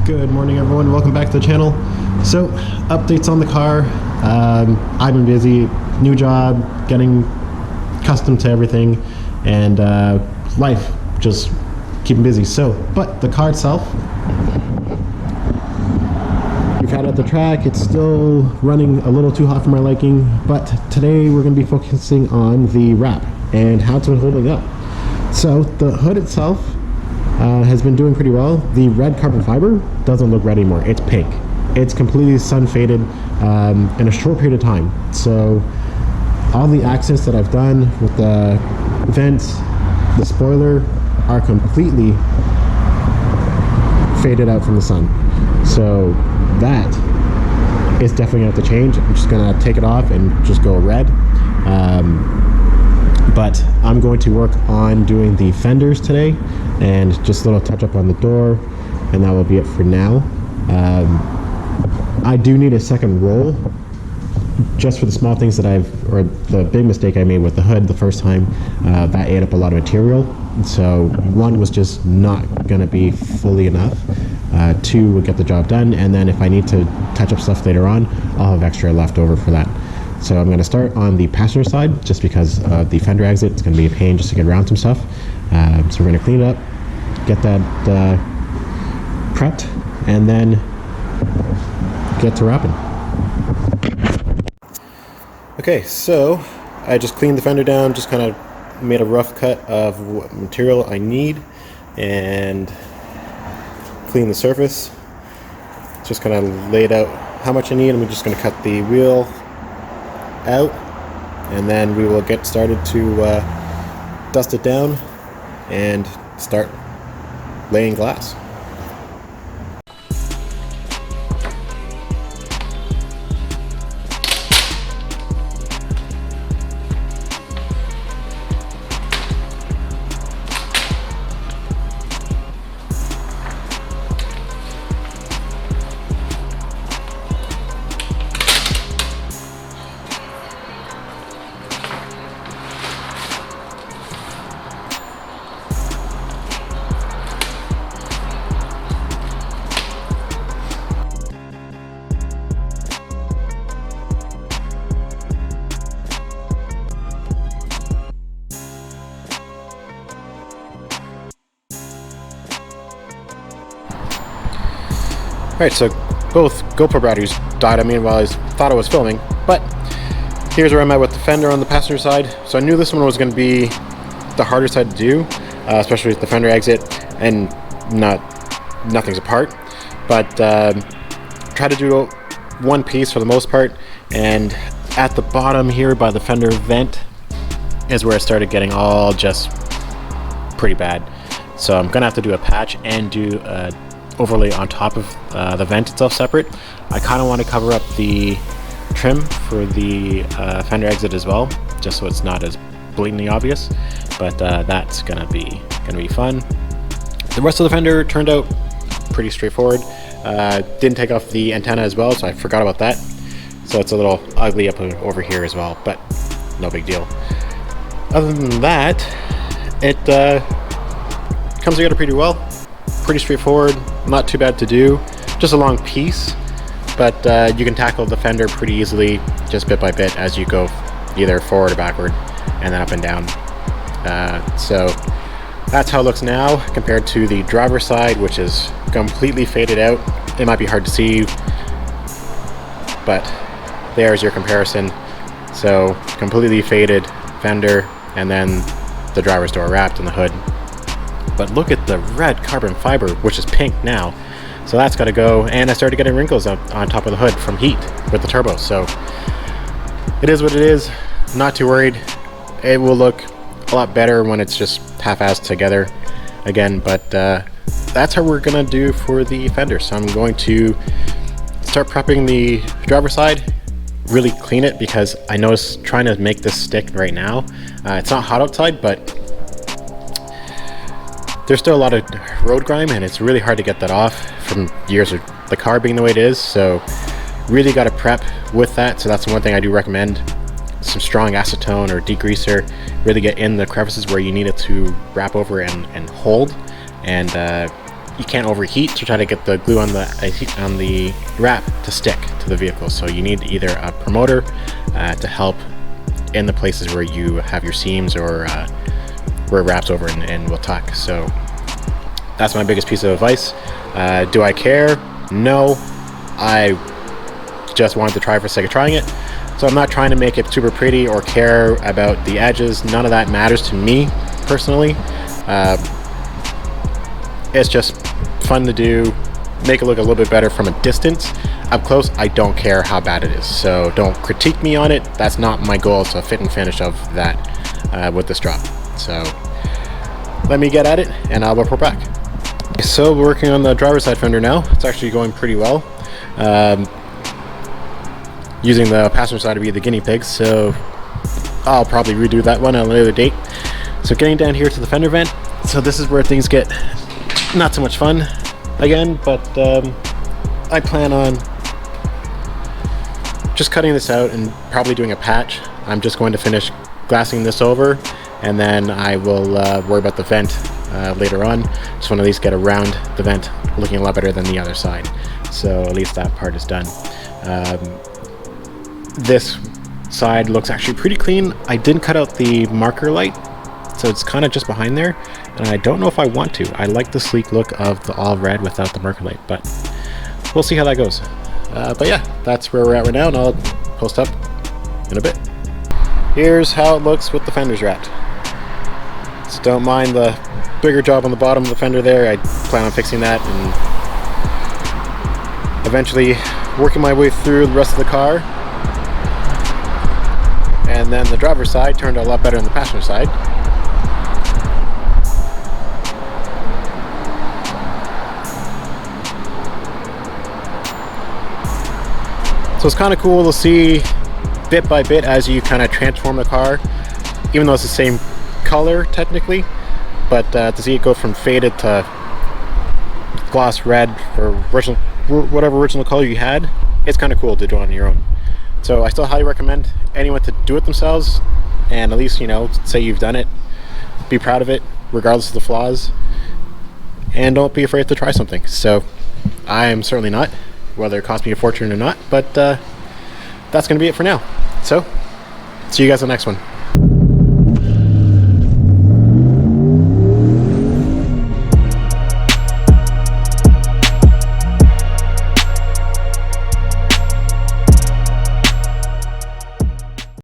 Good morning, everyone. Welcome back to the channel. So, updates on the car. I've been busy, new job, getting accustomed to everything, and life, just keeping busy. So, but the car itself, we've had it at the track. It's still running a little too hot for my liking, but today we're going to be focusing on the wrap and how it's been holding up. So, the hood itself has been doing pretty well. The red carbon fiber doesn't look red anymore. It's pink. It's completely sun faded in a short period of time. So all the accents that I've done with the vents, the spoiler, are completely faded out from the sun. So that is definitely gonna have to change. I'm just gonna take it off and just go red. But I'm going to work on doing the fenders today and just a little touch up on the door, and that will be it for now. I do need a second roll just for the small things that or the big mistake I made with the hood the first time. That ate up a lot of material, so one was just not going to be fully enough. Two would get the job done, and then if I need to touch up stuff later on, I'll have extra left over for that. So I'm going to start on the passenger side just because of the fender exit. It's going to be a pain just to get around some stuff. So we're going to clean it up, get that prepped, and then get to wrapping. Okay, so I just cleaned the fender down, just kind of made a rough cut of what material I need and cleaned the surface. Just kind of laid out how much I need, and we're just going to cut the wheel out, and then we will get started to dust it down and start laying glass. Alright, so both GoPro batteries died on me while I thought I was filming, but here's where I'm at with the fender on the passenger side. So I knew this one was going to be the harder side to do, especially with the fender exit and nothing's apart, but try to do one piece for the most part. And at the bottom here by the fender vent is where it started getting all just pretty bad. So I'm going to have to do a patch and do a overlay on top of the vent itself separate. I kind of want to cover up the trim for the fender exit as well, just so it's not as blatantly obvious, but that's gonna be fun. The rest of the fender turned out pretty straightforward. Didn't take off the antenna as well, so I forgot about that, so it's a little ugly up over here as well, but no big deal. Other than that, it comes together pretty well. Pretty straightforward, not too bad to do, just a long piece, but you can tackle the fender pretty easily, just bit by bit as you go either forward or backward and then up and down. So that's how it looks now compared to the driver's side, which is completely faded out. It might be hard to see, but there's your comparison. So completely faded fender, and then the driver's door wrapped in the hood. But look at the red carbon fiber, which is pink now. So that's got to go. And I started getting wrinkles on top of the hood from heat with the turbo. So it is what it is. Not too worried. It will look a lot better when it's just half-assed together again. But that's how we're going to do for the fender. So I'm going to start prepping the driver's side, really clean it, because I noticed trying to make this stick right now. It's not hot outside, but there's still a lot of road grime, and it's really hard to get that off from years of the car being the way it is. So really got to prep with that. So that's one thing I do recommend. Some strong acetone or degreaser, really get in the crevices where you need it to wrap over and hold, and you can't overheat to try to get the glue on the wrap to stick to the vehicle. So you need either a promoter to help in the places where you have your seams or where it wraps over and will tuck. So that's my biggest piece of advice. Do I care? No. I just wanted to try for the sake of trying it. So I'm not trying to make it super pretty or care about the edges. None of that matters to me personally. It's just fun to do, make it look a little bit better from a distance. Up close, I don't care how bad it is. So don't critique me on it. That's not my goal. It's a fit and finish of that with this drop. So let me get at it and I'll report back. So we're working on the driver's side fender now. It's actually going pretty well. Using the passenger side to be the guinea pig, so I'll probably redo that one at a later date. So getting down here to the fender vent, so this is where things get not so much fun again, but I plan on just cutting this out and probably doing a patch. I'm just going to finish glassing this over, and then I will worry about the vent later on. Just want to at least get around the vent looking a lot better than the other side. So at least that part is done. This side looks actually pretty clean. I didn't cut out the marker light, so it's kind of just behind there, and I don't know if I want to. I like the sleek look of the all red without the marker light, but we'll see how that goes. But yeah, that's where we're at right now, and I'll post up in a bit. Here's how it looks with the fenders wrapped. So don't mind the bigger job on the bottom of the fender there. I plan on fixing that and eventually working my way through the rest of the car. And then the driver's side turned out a lot better than the passenger side. So it's kind of cool to see bit by bit as you kind of transform the car, even though it's the same color technically, but to see it go from faded to gloss red or whatever original color you had, it's kind of cool to do on your own. So I still highly recommend anyone to do it themselves, and at least, you know, say you've done it, be proud of it regardless of the flaws, and don't be afraid to try something. So I am certainly not, whether it cost me a fortune or not, but that's going to be it for now. So see you guys on the next one.